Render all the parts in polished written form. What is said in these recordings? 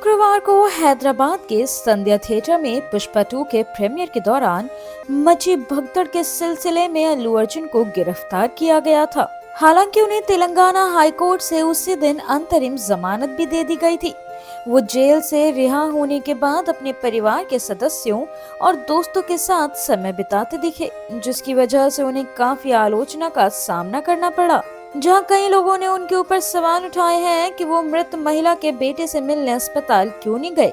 शुक्रवार को हैदराबाद के संध्या थिएटर में पुष्पा 2 के प्रीमियर के दौरान मची भगदड़ के सिलसिले में अल्लू अर्जुन को गिरफ्तार किया गया था। हालांकि उन्हें तेलंगाना हाई कोर्ट से उसी दिन अंतरिम जमानत भी दे दी गई थी। वो जेल से रिहा होने के बाद अपने परिवार के सदस्यों और दोस्तों के साथ समय बिताते दिखे, जिसकी वजह से उन्हें काफी आलोचना का सामना करना पड़ा। जहां कई लोगों ने उनके ऊपर सवाल उठाए हैं कि वो मृत महिला के बेटे से मिलने अस्पताल क्यों नहीं गए,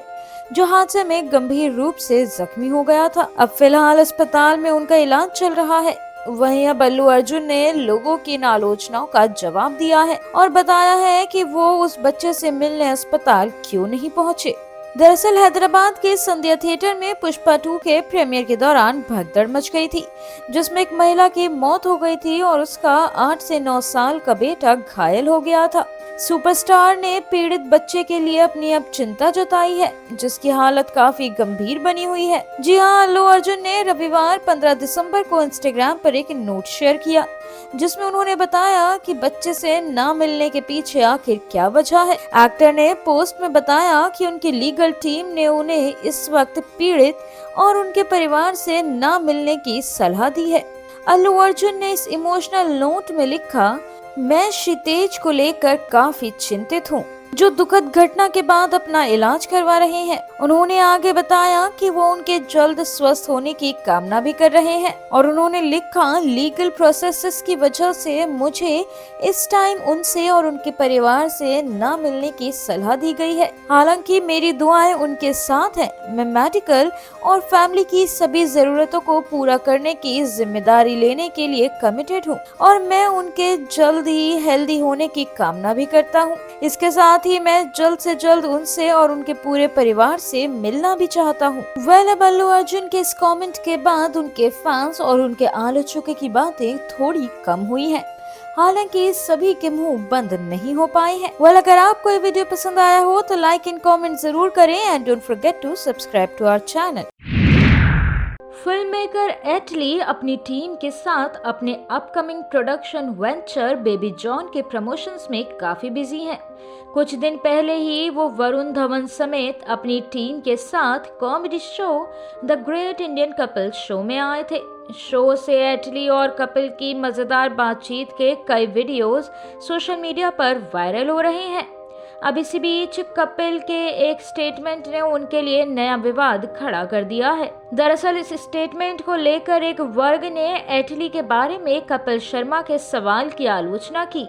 जो हादसे में गंभीर रूप से जख्मी हो गया था। अब फिलहाल अस्पताल में उनका इलाज चल रहा है। वहीं अब अल्लू अर्जुन ने लोगों की इन आलोचनाओं का जवाब दिया है और बताया है कि वो उस बच्चे से मिलने अस्पताल क्यों नहीं पहुंचे। दरअसल हैदराबाद के संध्या थिएटर में पुष्पा 2 के प्रीमियर के दौरान भगदड़ मच गई थी, जिसमें एक महिला की मौत हो गई थी और उसका 8 से 9 साल का बेटा घायल हो गया था। सुपरस्टार ने पीड़ित बच्चे के लिए अपनी अब चिंता जताई है, जिसकी हालत काफी गंभीर बनी हुई है। जी हां, अल्लू अर्जुन ने रविवार 15 दिसंबर को इंस्टाग्राम पर एक नोट शेयर किया, जिसमें उन्होंने बताया कि बच्चे से ना मिलने के पीछे आखिर क्या वजह है। एक्टर ने पोस्ट में बताया कि उनकी लीगल टीम ने उन्हें इस वक्त पीड़ित और उनके परिवार से ना मिलने की सलाह दी है। अल्लू अर्जुन ने इस इमोशनल नोट में लिखा, मैं क्षितेज को लेकर काफी चिंतित हूँ, जो दुखद घटना के बाद अपना इलाज करवा रहे हैं। उन्होंने आगे बताया कि वो उनके जल्द स्वस्थ होने की कामना भी कर रहे हैं और उन्होंने लिखा, लीगल प्रोसेसेस की वजह से मुझे इस टाइम उनसे और उनके परिवार से ना मिलने की सलाह दी गई है। हालांकि मेरी दुआएं उनके साथ हैं। मैं मेडिकल और फैमिली की सभी जरूरतों को पूरा करने की जिम्मेदारी लेने के लिए कमिटेड हूँ और मैं उनके जल्द ही हेल्दी होने की कामना भी करता हूँ। इसके साथ ही मैं जल्द से जल्द उनसे और उनके पूरे परिवार से मिलना भी चाहता हूँ। अब अल्लू अर्जुन के इस कमेंट के बाद उनके फैंस और उनके आलोचकों की बातें थोड़ी कम हुई हैं। हालांकि सभी के मुंह बंद नहीं हो पाए हैं। अगर आपको ये वीडियो पसंद आया हो तो लाइक एंड कमेंट जरूर करें and don't forget to subscribe to our channel. Film maker Atlee अपनी टीम के साथ अपने upcoming production venture Baby John के प्रमोशंस में काफी बिजी हैं। कुछ दिन पहले ही वो वरुण धवन समेत अपनी टीम के साथ comedy show the great Indian couple show में आए थे। शो से एटली और कपिल की मजेदार बातचीत के कई वीडियोस सोशल मीडिया पर वायरल हो रहे हैं। अब इसी बीच कपिल के एक स्टेटमेंट ने उनके लिए नया विवाद खड़ा कर दिया है। दरअसल इस स्टेटमेंट को लेकर एक वर्ग ने एटली के बारे में कपिल शर्मा के सवाल की आलोचना की।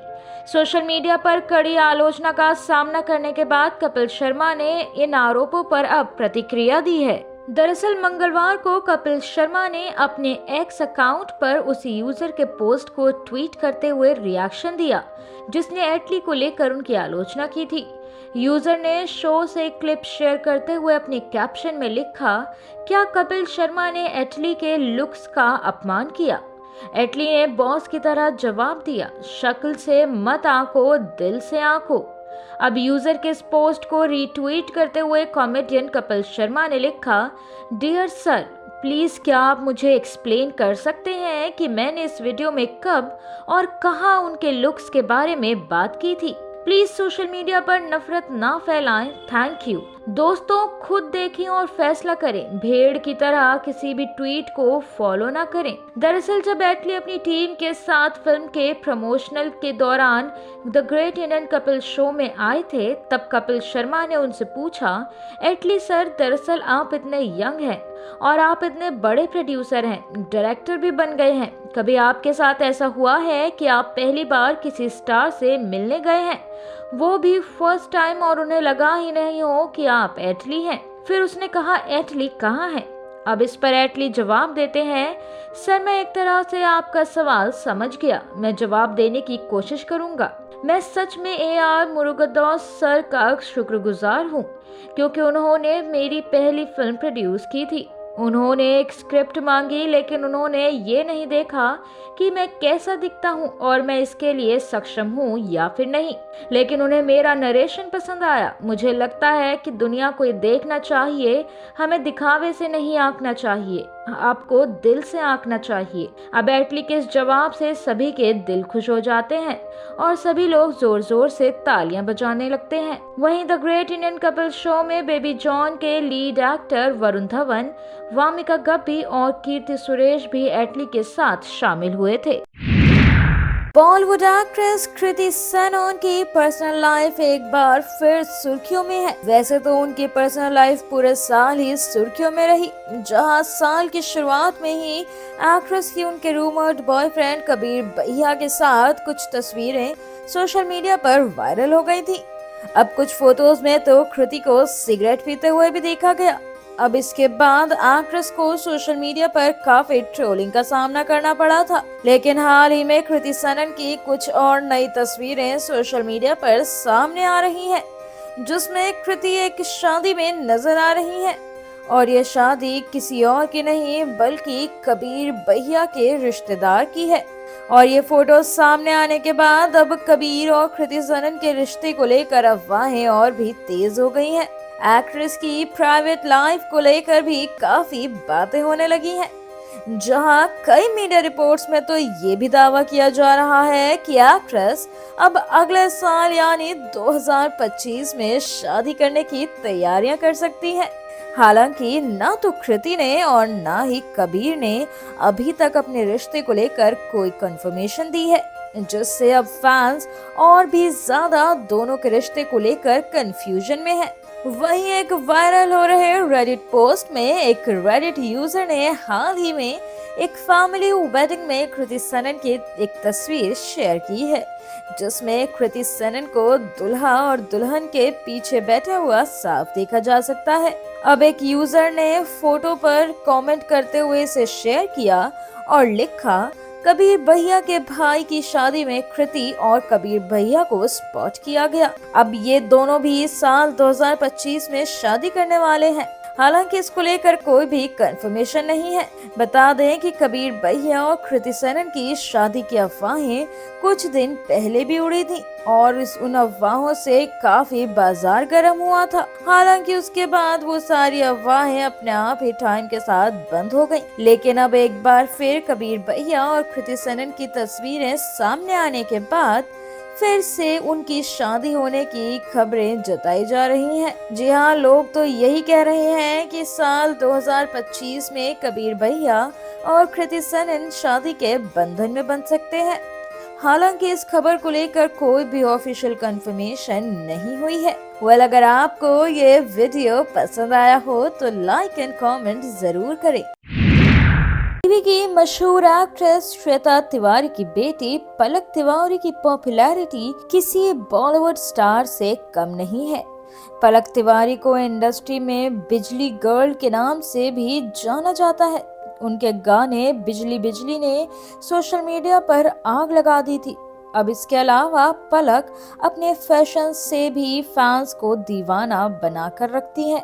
सोशल मीडिया पर कड़ी आलोचना का सामना करने के बाद कपिल शर्मा ने इन आरोपों पर अब प्रतिक्रिया दी है। दरअसल मंगलवार को कपिल शर्मा ने अपने एक्स अकाउंट पर उस यूजर के पोस्ट को ट्वीट करते हुए रिएक्शन दिया, जिसने एटली को लेकर उनकी आलोचना की थी। यूजर ने शो से क्लिप शेयर करते हुए अपने कैप्शन में लिखा, क्या कपिल शर्मा ने एटली के लुक्स का अपमान किया? एटली ने बॉस की तरह जवाब दिया, शक्ल से मत आंको, दिल से आंको। अब यूजर के इस पोस्ट को रीट्वीट करते हुए कॉमेडियन कपिल शर्मा ने लिखा, डियर सर, प्लीज क्या आप मुझे एक्सप्लेन कर सकते हैं कि मैंने इस वीडियो में कब और कहां उनके लुक्स के बारे में बात की थी? प्लीज सोशल मीडिया पर नफरत ना फैलाएं, थैंक यू। दोस्तों, खुद देखें और फैसला करें। भेड़ की तरह किसी भी ट्वीट को फॉलो ना करें। दरअसल जब एटली अपनी टीम के साथ फिल्म के प्रमोशनल के दौरान the great Indian Kapil show में आए थे, तब कपिल शर्मा ने उनसे पूछा, एटली सर, दरअसल आप इतने यंग हैं और आप इतने बड़े प्रोड्यूसर हैं, डायरेक्टर भी बन गए हैं, कभी आपके साथ ऐसा हुआ है कि आप पहली बार किसी स्टार से मिलने गए हैं, वो भी फर्स्ट टाइम, और उन्हें लगा ही नहीं हो कि आप एटली हैं? फिर उसने कहा, एटली कहाँ है? अब इस पर एटली जवाब देते हैं, सर मैं एक तरह से आपका सवाल समझ गया, मैं जवाब देने की कोशिश करूंगा। मैं सच में AR मुरुगदॉस सर का शुक्रगुजार हूँ, क्योंकि उन्होंने मेरी पहली फिल्म प्रोड्यूस की थी। उन्होंने एक स्क्रिप्ट मांगी, लेकिन उन्होंने ये नहीं देखा कि मैं कैसा दिखता हूँ और मैं इसके लिए सक्षम हूँ या फिर नहीं, लेकिन उन्हें मेरा नरेशन पसंद आया। मुझे लगता है कि दुनिया को ये देखना चाहिए, हमें दिखावे से नहीं आंकना चाहिए। आपको दिल से आंकना चाहिए। अब एटली के इस जवाब से सभी के दिल खुश हो जाते हैं और सभी लोग जोर जोर से तालियां बजाने लगते हैं। वहीं the great Indian couple show में बेबी जॉन के लीड एक्टर वरुण धवन, वामिका गब्बी और कीर्ति सुरेश भी एटली के साथ शामिल हुए थे। बॉलीवुड एक्ट्रेस कृति सेनन की पर्सनल लाइफ एक बार फिर सुर्खियों में है। वैसे तो उनकी पर्सनल लाइफ पूरे साल ही सुर्खियों में रही, जहां साल की शुरुआत में ही एक्ट्रेस की उनके रूमर्ड बॉयफ्रेंड कबीर भैया के साथ कुछ तस्वीरें सोशल मीडिया पर वायरल हो गई थी। अब कुछ फोटोज में तो कृति को सिगरेट पीते हुए भी देखा गया। अब इसके बाद एक्ट्रेस को सोशल मीडिया पर काफी ट्रोलिंग का सामना करना पड़ा था। लेकिन हाल ही में कृति सेनन की कुछ और नई तस्वीरें सोशल मीडिया पर सामने आ रही हैं, जिसमें कृति एक शादी में नजर आ रही है और ये शादी किसी और की नहीं बल्कि कबीर भैया के रिश्तेदार की है। और ये फोटो सामने आने के बाद अब कबीर और कृति सेनन के रिश्ते को लेकर अफवाहें और भी तेज हो गई हैं। एक्ट्रेस की प्राइवेट लाइफ को लेकर भी काफी बातें होने लगी हैं, जहां कई मीडिया रिपोर्ट्स में तो ये भी दावा किया जा रहा है कि एक्ट्रेस अब अगले साल यानी 2025 में शादी करने की तैयारियां कर सकती हैं। हालांकि ना तो कृति ने और ना ही कबीर ने अभी तक अपने रिश्ते को लेकर कोई कंफर्मेशन दी है, जिससे अब फैंस और भी ज्यादा दोनों के रिश्ते को लेकर कंफ्यूजन में है। वहीं एक वायरल हो रहे रेडिट पोस्ट में एक रेडिट यूजर ने हाल ही में एक फैमिली वेडिंग में कृति सेनन की एक तस्वीर शेयर की है, जिसमें कृति सेनन को दुल्हा और दुल्हन के पीछे बैठा हुआ साफ देखा जा सकता है। अब एक यूजर ने फोटो पर कमेंट करते हुए इसे शेयर किया और लिखा, कबीर भैया के भाई की शादी में कृति और कबीर भैया को स्पॉट किया गया। अब ये दोनों भी साल 2025 में शादी करने वाले हैं। हालांकि इसको लेकर कोई भी कंफर्मेशन नहीं है। बता दें कि कबीर भैया और कृति सेनन की शादी की अफवाहें कुछ दिन पहले भी उड़ी थी और उन अफवाहों से काफी बाजार गर्म हुआ था। हालांकि उसके बाद वो सारी अफवाहें अपने आप ही टाइम के साथ बंद हो गईं। लेकिन अब एक बार फिर कबीर भैया और कृति सेनन की तस्वीरें सामने आने के बाद फिर से उनकी शादी होने की खबरें जताई जा रही हैं। जी हाँ, लोग तो यही कह रहे हैं कि साल 2025 में कबीर भैया और कृति सेनन शादी के बंधन में बंध सकते हैं। हालांकि इस खबर को लेकर कोई भी ऑफिशियल कंफर्मेशन नहीं हुई है। वेल, अगर आपको ये वीडियो पसंद आया हो तो लाइक एंड कमेंट जरूर करें। टीवी की मशहूर एक्ट्रेस श्वेता तिवारी की बेटी पलक तिवारी की पॉपुलैरिटी किसी बॉलीवुड स्टार से कम नहीं है। पलक तिवारी को इंडस्ट्री में बिजली गर्ल के नाम से भी जाना जाता है। उनके गाने बिजली बिजली ने सोशल मीडिया पर आग लगा दी थी। अब इसके अलावा पलक अपने फैशन से भी फैंस को दीवाना बनाकर रखती हैं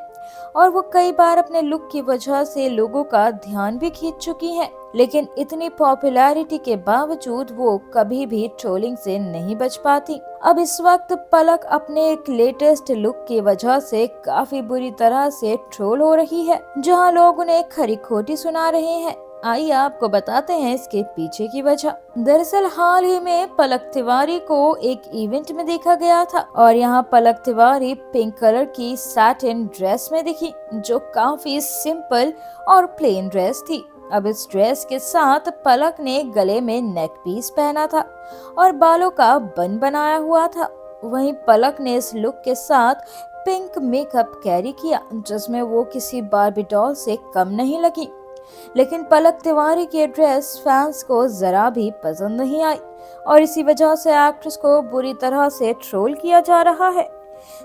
और वो कई बार अपने लुक की वजह से लोगों का ध्यान भी खींच चुकी हैं। लेकिन इतनी पॉपुलैरिटी के बावजूद वो कभी भी ट्रोलिंग से नहीं बच पाती। अब इस वक्त पलक अपने एक लेटेस्ट लुक की वजह से काफी बुरी तरह से ट्रोल हो रही है, जहां लोग उन्हें खरी खोटी सुना रहे हैं। आइए आपको बताते हैं इसके पीछे की वजह। दरअसल हाल ही में पलक तिवारी को एक इवेंट में देखा गया था और यहाँ पलक तिवारी पिंक कलर की सैटिन ड्रेस में दिखी, जो काफी सिंपल और प्लेन ड्रेस थी। अब इस ड्रेस के साथ पलक ने गले में नेक पीस पहना था और बालों का बन बनाया हुआ था। वहीं पलक ने इस लुक के साथ पिंक मेकअप कैरी किया, जिसमें वो किसी बार्बी डॉल से कम नहीं लगी। लेकिन पलक तिवारी की ड्रेस फैंस को जरा भी पसंद नहीं आई और इसी वजह से एक्ट्रेस को बुरी तरह से ट्रोल किया जा रहा है।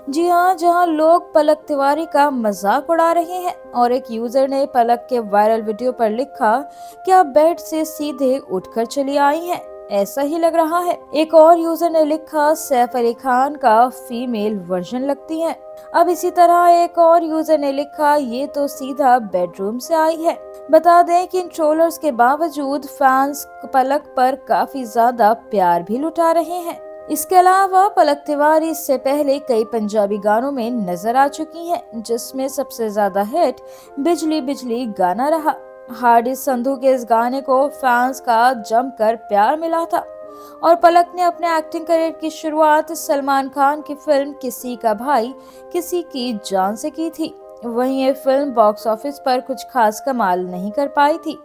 जी हाँ, जहाँ लोग पलक तिवारी का मजाक उड़ा रहे हैं और एक यूजर ने पलक के वायरल वीडियो पर लिखा कि आप बेड से सीधे उठकर चली आई हैं, ऐसा ही लग रहा है। एक और यूजर ने लिखा सैफ अली खान का फीमेल वर्जन लगती है। अब इसी तरह एक और यूजर ने लिखा ये तो सीधा बेडरूम से आई है। बता दें कि इन ट्रोलर्स के बावजूद फैंस पलक पर काफी ज्यादा प्यार भी लुटा रहे हैं। इसके अलावा पलक तिवारी इससे पहले कई पंजाबी गानों में नजर आ चुकी हैं, जिसमें सबसे ज्यादा हिट बिजली बिजली गाना रहा। हार्दिक संधू के इस गाने को फैंस का जमकर प्यार मिला था और पलक ने अपने एक्टिंग करियर की शुरुआत सलमान खान की फिल्म किसी का भाई किसी की जान से की थी। वहीं ये फिल्म बॉक्स ऑफिस पर कुछ खास कमाल नहीं कर पाई थी,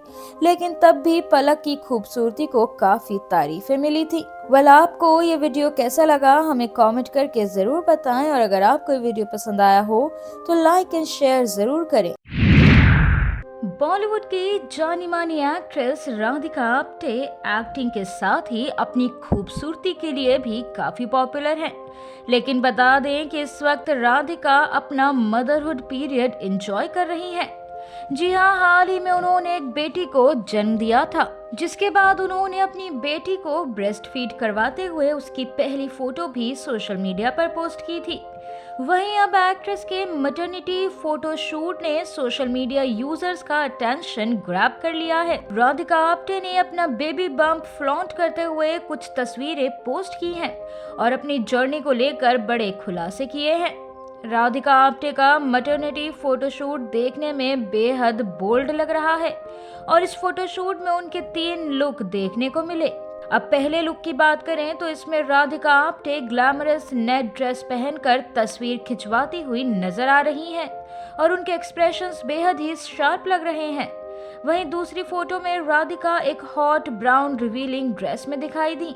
लेकिन तब भी पलक की खूबसूरती को काफी तारीफें मिली थी। वेल, आपको ये वीडियो कैसा लगा हमें कमेंट करके जरूर बताएं, और अगर आपको ये वीडियो पसंद आया हो तो लाइक एंड शेयर जरूर करें। बॉलीवुड की जानी मानी एक्ट्रेस राधिका आप्टे एक्टिंग के साथ ही अपनी खूबसूरती के लिए भी काफी पॉपुलर हैं। लेकिन बता दें कि इस वक्त राधिका अपना मदरहुड पीरियड एंजॉय कर रही हैं। जी हाँ, हाल ही में उन्होंने एक बेटी को जन्म दिया था, जिसके बाद उन्होंने अपनी बेटी को ब्रेस्ट फीड करवाते हुए उसकी पहली फोटो भी सोशल मीडिया पर पोस्ट की थी। वहीं अब एक्ट्रेस के मैटरनिटी फोटो शूट ने सोशल मीडिया यूजर्स का अटेंशन ग्रैब कर लिया है। राधिका आप्टे ने अपना बेबी बम्प फ्लॉन्ट करते हुए कुछ तस्वीरें पोस्ट की हैं और अपनी जर्नी को लेकर बड़े खुलासे किए हैं। राधिका आप्टे का मैटरनिटी फोटोशूट देखने में बेहद बोल्ड लग रहा है और इस फोटोशूट में उनके 3 लुक देखने को मिले। अब पहले लुक की बात करें तो इसमें Radhika Apte glamorous net dress पहनकर तस्वीर खिंचवाती हुई नजर आ रही हैं और उनके एक्सप्रेशंस बेहद ही शार्प लग रहे हैं। वहीं दूसरी फोटो में राधिका एक हॉट ब्राउन रिवीलिंग ड्रेस में दिखाई दी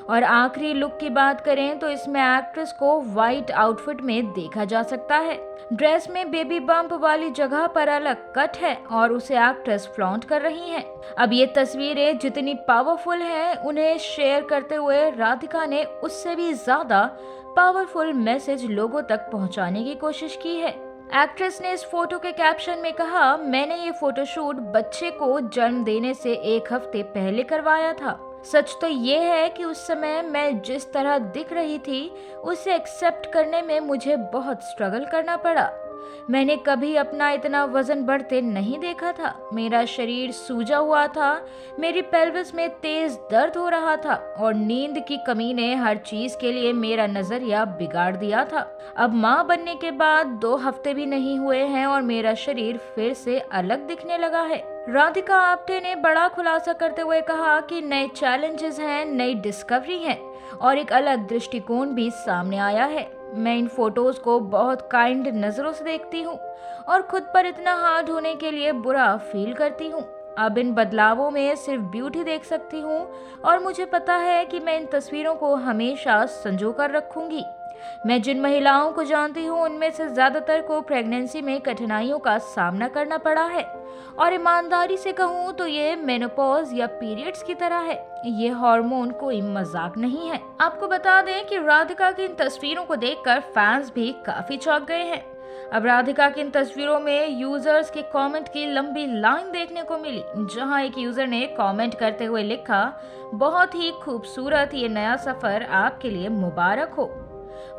और आखिरी लुक की बात करें तो इसमें एक्ट्रेस को व्हाइट आउटफिट में देखा जा सकता है। ड्रेस में बेबी बम्प वाली जगह पर अलग कट है और उसे एक्ट्रेस फ्लॉन्ट कर रही हैं। अब ये तस्वीरें जितनी पावरफुल हैं, उन्हें शेयर करते हुए राधिका ने उससे भी ज्यादा पावरफुल मैसेज लोगों तक पहुंचाने की कोशिश की है। एक्ट्रेस ने इस फोटो के कैप्शन में कहा, मैंने ये फोटोशूट बच्चे को जन्म देने से 1 हफ्ते पहले करवाया था। सच तो ये है कि उस समय मैं जिस तरह दिख रही थी उसे एक्सेप्ट करने में मुझे बहुत स्ट्रगल करना पड़ा। मैंने कभी अपना इतना वजन बढ़ते नहीं देखा था। मेरा शरीर सूजा हुआ था, मेरी पेल्विस में तेज दर्द हो रहा था और नींद की कमी ने हर चीज के लिए मेरा नजरिया बिगाड़ दिया था। अब माँ बनने के बाद 2 हफ्ते भी नहीं हुए हैं और मेरा शरीर फिर से अलग दिखने लगा है। राधिका आप्टे ने बड़ा खुलासा करते हुए कहा कि नए चैलेंजेस हैं, नई डिस्कवरी है और एक अलग दृष्टिकोण भी सामने आया है। मैं इन फोटोज को बहुत काइंड नजरों से देखती हूँ और खुद पर इतना हार्ड होने के लिए बुरा फील करती हूँ। अब इन बदलावों में सिर्फ ब्यूटी देख सकती हूँ और मुझे पता है कि मैं इन तस्वीरों को हमेशा संजो कर रखूंगी। मैं जिन महिलाओं को जानती हूँ उनमें से ज्यादातर को प्रेगनेंसी में कठिनाइयों का सामना करना पड़ा है और ईमानदारी से कहूँ तो ये मेनोपॉज या पीरियड्स की तरह है। ये हार्मोन कोई मजाक नहीं है। आपको बता दें कि राधिका की इन तस्वीरों को देखकर फैंस भी काफी चौंक गए हैं। अब राधिका की इन तस्वीरों में यूजर्स के कमेंट की लंबी लाइन देखने को मिली, जहां एक यूजर ने कमेंट करते हुए लिखा, बहुत ही खूबसूरत, ये नया सफर आपके लिए मुबारक हो।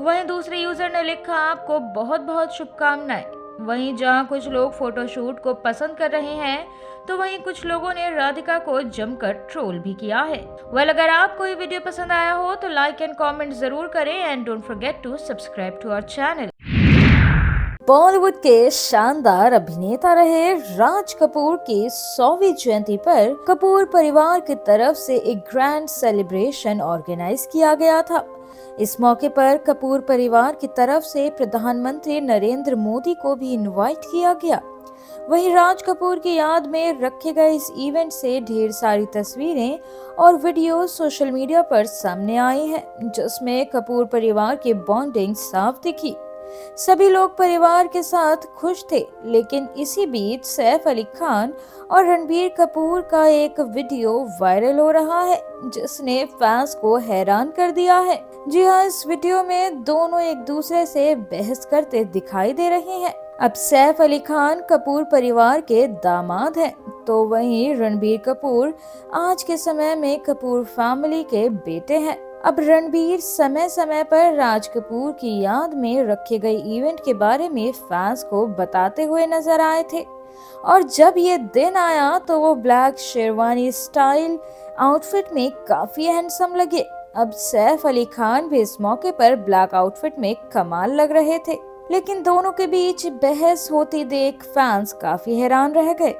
वहीं दूसरे यूजर ने लिखा, आपको बहुत बहुत शुभकामनाएं। वहीं जहां कुछ लोग फोटोशूट को पसंद कर रहे हैं तो वहीं कुछ लोगों ने राधिका को जमकर ट्रोल भी किया है। वेल, अगर आपको ये वीडियो पसंद आया हो तो लाइक एंड कमेंट जरूर करें and don't forget to subscribe to our channel. Bollywood के शानदार अभिनेता रहे राज कपूर की 100वीं जयंती पर कपूर परिवार की तरफ से एक ग्रैंड सेलिब्रेशन ऑर्गेनाइज किया गया था। इस मौके पर कपूर परिवार की तरफ से प्रधानमंत्री नरेंद्र मोदी को भी इनवाइट किया गया। वहीं राज कपूर की याद में रखे गए इस इवेंट से ढेर सारी तस्वीरें और वीडियो सोशल मीडिया पर सामने आई हैं, जिसमें कपूर परिवार की बॉन्डिंग साफ दिखी। सभी लोग परिवार के साथ खुश थे, लेकिन इसी बीच सैफ अली खान और रणबीर कपूर का एक वीडियो वायरल हो रहा है, जिसने फैंस को हैरान कर दिया है। जी हाँ, इस वीडियो में दोनों एक दूसरे से बहस करते दिखाई दे रहे हैं। अब सैफ अली खान कपूर परिवार के दामाद हैं, तो वहीं रणबीर कपूर आज के समय में कपूर फैमिली के बेटे हैं। अब रणबीर समय समय पर राज कपूर की याद में रखे गए इवेंट के बारे में फैंस को बताते हुए नजर आए थे और जब ये दिन आया तो वो ब्लैक शेरवानी स्टाइल आउटफिट में काफी हैंडसम लगे। अब सैफ अली खान भी इस मौके पर ब्लैक आउटफिट में कमाल लग रहे थे, लेकिन दोनों के बीच बहस होती देख फैंस काफी हैरान रह गए।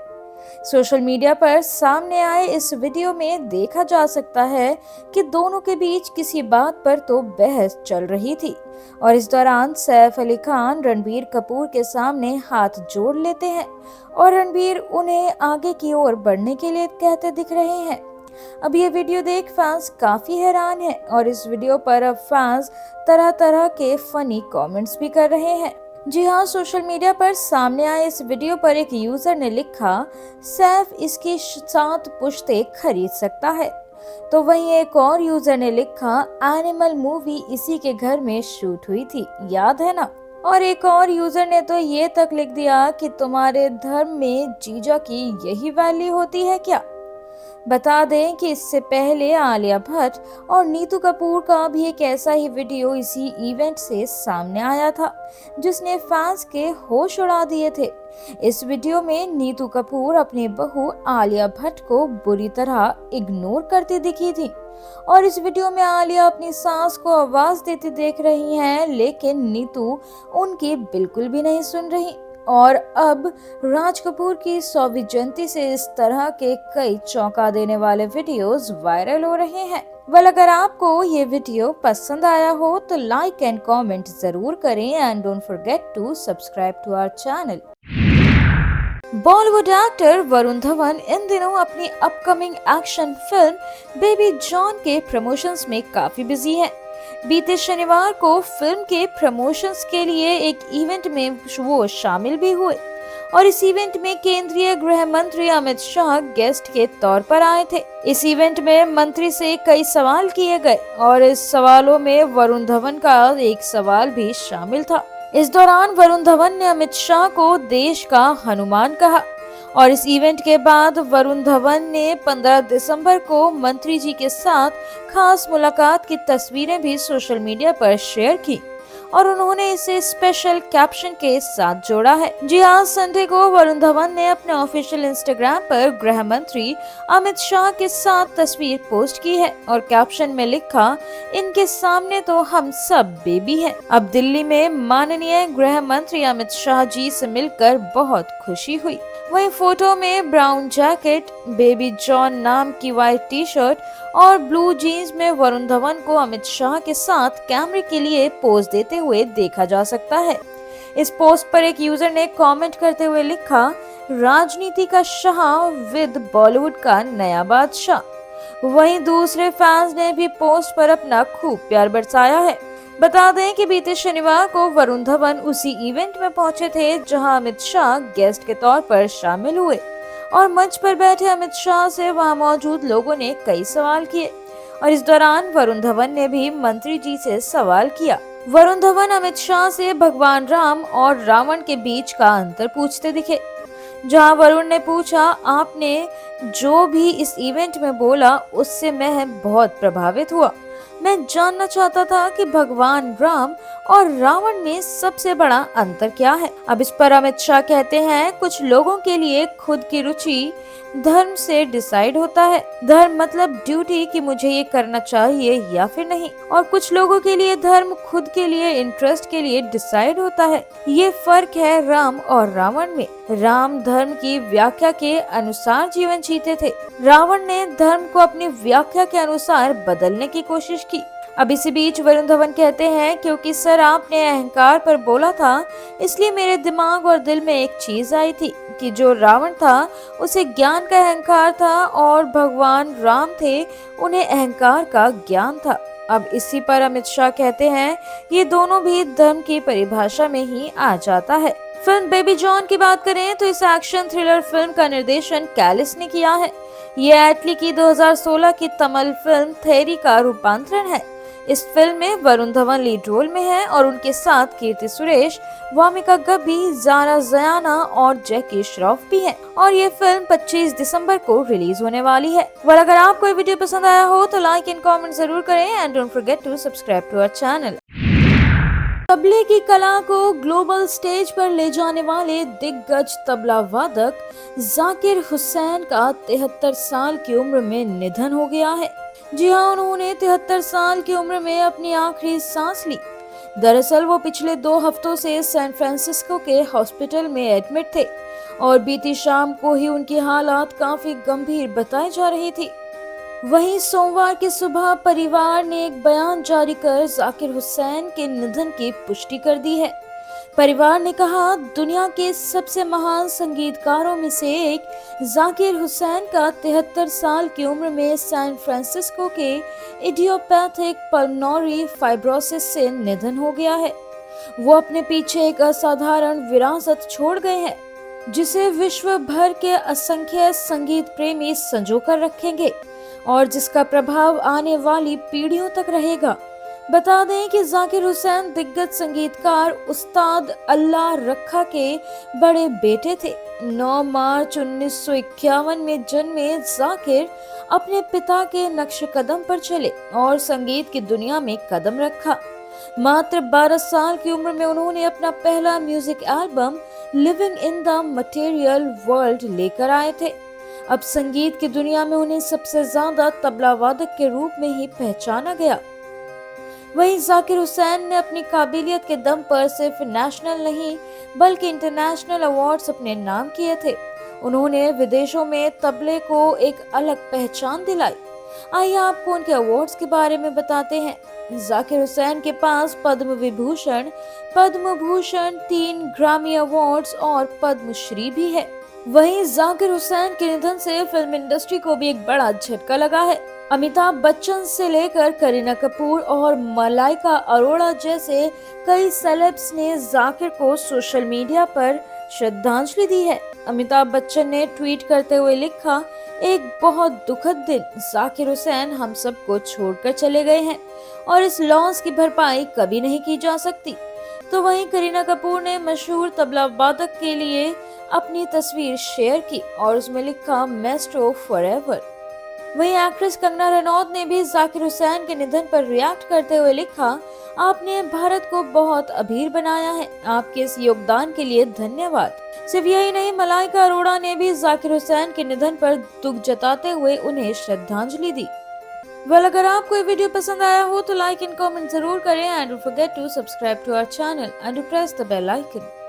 सोशल मीडिया पर सामने आए इस वीडियो में देखा जा सकता है कि दोनों के बीच किसी बात पर तो बहस चल रही थी और इस दौरान सैफ अली खान रणबीर कपूर के सामने हाथ जोड़ लेते हैं और रणबीर उन्हें आगे की ओर बढ़ने के लिए कहते दिख रहे हैं। अब ये वीडियो देख फैंस काफी हैरान हैं और इस वीडियो पर अब फैंस तरह तरह के फनी कमेंट्स भी कर रहे हैं। जी हाँ, सोशल मीडिया पर सामने आए इस वीडियो पर एक यूजर ने लिखा, सैफ इसकी 7 पुश्ते खरीद सकता है। तो वहीं एक और यूजर ने लिखा, एनिमल मूवी इसी के घर में शूट हुई थी, याद है ना। और एक और यूजर ने तो ये तक लिख दिया कि तुम्हारे धर्म में जीजा की यही वैल्यू होती है क्या। बता दें कि इससे पहले आलिया भट्ट और नीतू कपूर का भी एक ऐसा ही वीडियो इसी इवेंट से सामने आया था जिसने फैंस के होश उड़ा दिए थे। इस वीडियो में नीतू कपूर अपनी बहू आलिया भट्ट को बुरी तरह इग्नोर करती दिखी थी और इस वीडियो में आलिया अपनी सास को आवाज देती देख रही हैं, लेकिन नीतू उनकी बिल्कुल भी नहीं सुन रही। और अब राज कपूर की 100वीं जयंती से इस तरह के कई चौंका देने वाले वीडियोस वायरल हो रहे हैं। वेल, अगर आपको ये वीडियो पसंद आया हो तो लाइक एंड कमेंट जरूर करें and don't forget to subscribe to our channel. Bollywood actor Varun Dhawan इन दिनों अपनी upcoming action film Baby John के प्रमोशंस में काफी बिजी हैं। बीते शनिवार को फिल्म के प्रमोशंस के लिए एक इवेंट में वो शामिल भी हुए और इस इवेंट में केंद्रीय गृह मंत्री अमित शाह गेस्ट के तौर पर आए थे। इस इवेंट में मंत्री से कई सवाल किए गए और इस सवालों में वरुण धवन का एक सवाल भी शामिल था। इस दौरान वरुण धवन ने अमित शाह को देश का हनुमान कहा और इस इवेंट के बाद वरुण धवन ने 15 दिसंबर को मंत्री जी के साथ खास मुलाकात की तस्वीरें भी सोशल मीडिया पर शेयर की और उन्होंने इसे स्पेशल कैप्शन के साथ जोड़ा है। जी हाँ, संडे को वरुण धवन ने अपने ऑफिशियल इंस्टाग्राम पर गृह मंत्री अमित शाह के साथ तस्वीर पोस्ट की है और कैप्शन में लिखा, इनके सामने तो हम सब बेबी हैं। अब दिल्ली में माननीय गृह मंत्री अमित शाह जी से मिलकर बहुत खुशी हुई। वहीं फोटो में ब्राउन जैकेट, बेबी जॉन नाम की व्हाइट टी शर्ट और ब्लू जीन्स में वरुण धवन को अमित शाह के साथ कैमरे के लिए पोज देते हुए देखा जा सकता है। इस पोस्ट पर एक यूजर ने कमेंट करते हुए लिखा, राजनीति का शाह विद बॉलीवुड का नया बादशाह। वहीं दूसरे फैंस ने भी पोस्ट पर अपना खूब प्यार बरसाया है। बता दें कि बीते शनिवार को वरुण धवन उसी इवेंट में पहुंचे थे जहां अमित शाह गेस्ट के तौर पर शामिल हुए और मंच पर बैठे अमित शाह से वहां मौजूद लोगों ने कई सवाल किए और इस दौरान वरुण धवन ने भी मंत्री जी से सवाल किया। वरुण धवन अमित शाह से भगवान राम और रावण के बीच का अंतर पूछते दिखे, जहां वरुण ने पूछा, आपने जो भी इस इवेंट में बोला उससे मैं बहुत प्रभावित हुआ। मैं जानना चाहता था कि भगवान राम और रावण में सबसे बड़ा अंतर क्या है। अब इस पर अमित शाह कहते हैं, कुछ लोगों के लिए खुद की रुचि धर्म से डिसाइड होता है। धर्म मतलब ड्यूटी कि मुझे ये करना चाहिए या फिर नहीं, और कुछ लोगों के लिए धर्म खुद के लिए इंटरेस्ट के लिए डिसाइड होता है। ये फर्क है राम और रावण में। राम धर्म की व्याख्या के अनुसार जीवन जीते थे, रावण ने धर्म को अपनी व्याख्या के अनुसार बदलने की कोशिश की। अब इसी बीच वरुण धवन कहते हैं, क्योंकि सर आपने अहंकार पर बोला था, इसलिए मेरे दिमाग और दिल में एक चीज आई थी कि जो रावण था उसे ज्ञान का अहंकार था और भगवान राम थे उन्हें अहंकार का ज्ञान था। अब इसी पर अमित शाह कहते हैं, ये दोनों भी धर्म की परिभाषा में ही आ जाता है। फिल्म बेबी जॉन की बात करें तो इस एक्शन थ्रिलर फिल्म का निर्देशन कैलिस ने किया है। ये एटली की 2016 की तमिल फिल्म थेरी का रूपांतरण है। इस फिल्म में वरुण धवन लीड रोल में है और उनके साथ कीर्ति सुरेश, वामिका गब्बी, जारा जयाना और जैकी श्रॉफ भी हैं। और ये फिल्म 25 दिसंबर को रिलीज होने वाली है। अगर आपको ये वीडियो पसंद आया हो तो लाइक एंड कमेंट जरूर करें and don't forget to subscribe to our channel. तबले की कला को ग्लोबल स्टेज पर ले जाने वाले दिग्गज तबला वादक जाकिर हुसैन का 73 साल की उम्र में निधन हो गया है। जी हाँ, उन्होंने 73 साल की उम्र में अपनी आखिरी सांस ली। दरअसल वो पिछले 2 हफ्तों से सैन फ्रांसिस्को के हॉस्पिटल में एडमिट थे और बीती शाम को ही उनकी हालत काफी गंभीर बताई जा रही थी। वहीं सोमवार की सुबह परिवार ने एक बयान जारी कर जाकिर हुसैन के निधन की पुष्टि कर दी है। परिवार ने कहा, दुनिया के सबसे महान संगीतकारों में से एक जाकिर हुसैन का 73 साल की उम्र में सैन फ्रांसिस्को के इडियोपैथिक पल्मोनरी फाइब्रोसिस से निधन हो गया है। वो अपने पीछे एक असाधारण विरासत छोड़ गए हैं, जिसे विश्व भर के असंख्य संगीत प्रेमी संजो कर रखेंगे और जिसका प्रभाव आने वाली पीढ़ियों तक रहेगा। बता दें कि जाकिर हुसैन दिग्गज संगीतकार उस्ताद अल्लाह रखा के बड़े बेटे थे। 9 मार्च 1951 में जन्मे जाकिर अपने पिता के नक्श कदम पर चले और संगीत की दुनिया में कदम रखा। मात्र 12 साल की उम्र में उन्होंने अपना पहला music album living in the material world लेकर आए थे। अब संगीत की दुनिया में उन्हें सबसे ज्यादा तबला वादक के रूप में ही पहचाना गया। वहीं जाकिर हुसैन ने अपनी काबिलियत के दम पर सिर्फ नेशनल नहीं बल्कि इंटरनेशनल अवार्ड्स अपने नाम किए थे। उन्होंने विदेशों में तबले को एक अलग पहचान दिलाई। आइए आपको उनके अवार्ड्स के बारे में बताते हैं। जाकिर हुसैन के पास पद्म विभूषण, पद्म भूषण, 3 ग्रामी अवार्ड्स और पद्मश्री भी है। वहीं जाकिर हुसैन के निधन से फिल्म इंडस्ट्री को भी एक बड़ा झटका लगा है। अमिताभ बच्चन से लेकर करीना कपूर और मलाइका अरोड़ा जैसे कई सेलेब्स ने जाकिर को सोशल मीडिया पर श्रद्धांजलि दी है। अमिताभ बच्चन ने ट्वीट करते हुए लिखा, एक बहुत दुखद दिन, जाकिर हुसैन हम सबको छोड़कर चले गए हैं और इस लॉस की भरपाई कभी नहीं की जा सकती। तो वहीं करीना कपूर ने मशहूर तबला वादक के लिए अपनी तस्वीर शेयर की और उसमें लिखा, मैस्ट्रो फॉरएवर। वहीं एक्ट्रेस कंगना रनौत ने भी जाकिर हुसैन के निधन पर रिएक्ट करते हुए लिखा, आपने भारत को बहुत अभीर बनाया है, आपके इस योगदान के लिए धन्यवाद। सिर्फ यही नहीं, मलाइका अरोड़ा ने भी जाकिर हुसैन के निधन पर दुख जताते हुए उन्हें श्रद्धांजलि दी। अगर आपको ये वीडियो पसंद आया हो तो लाइक एंड कमेंट जरूर करें and don't forget to subscribe to our channel and press the bell icon.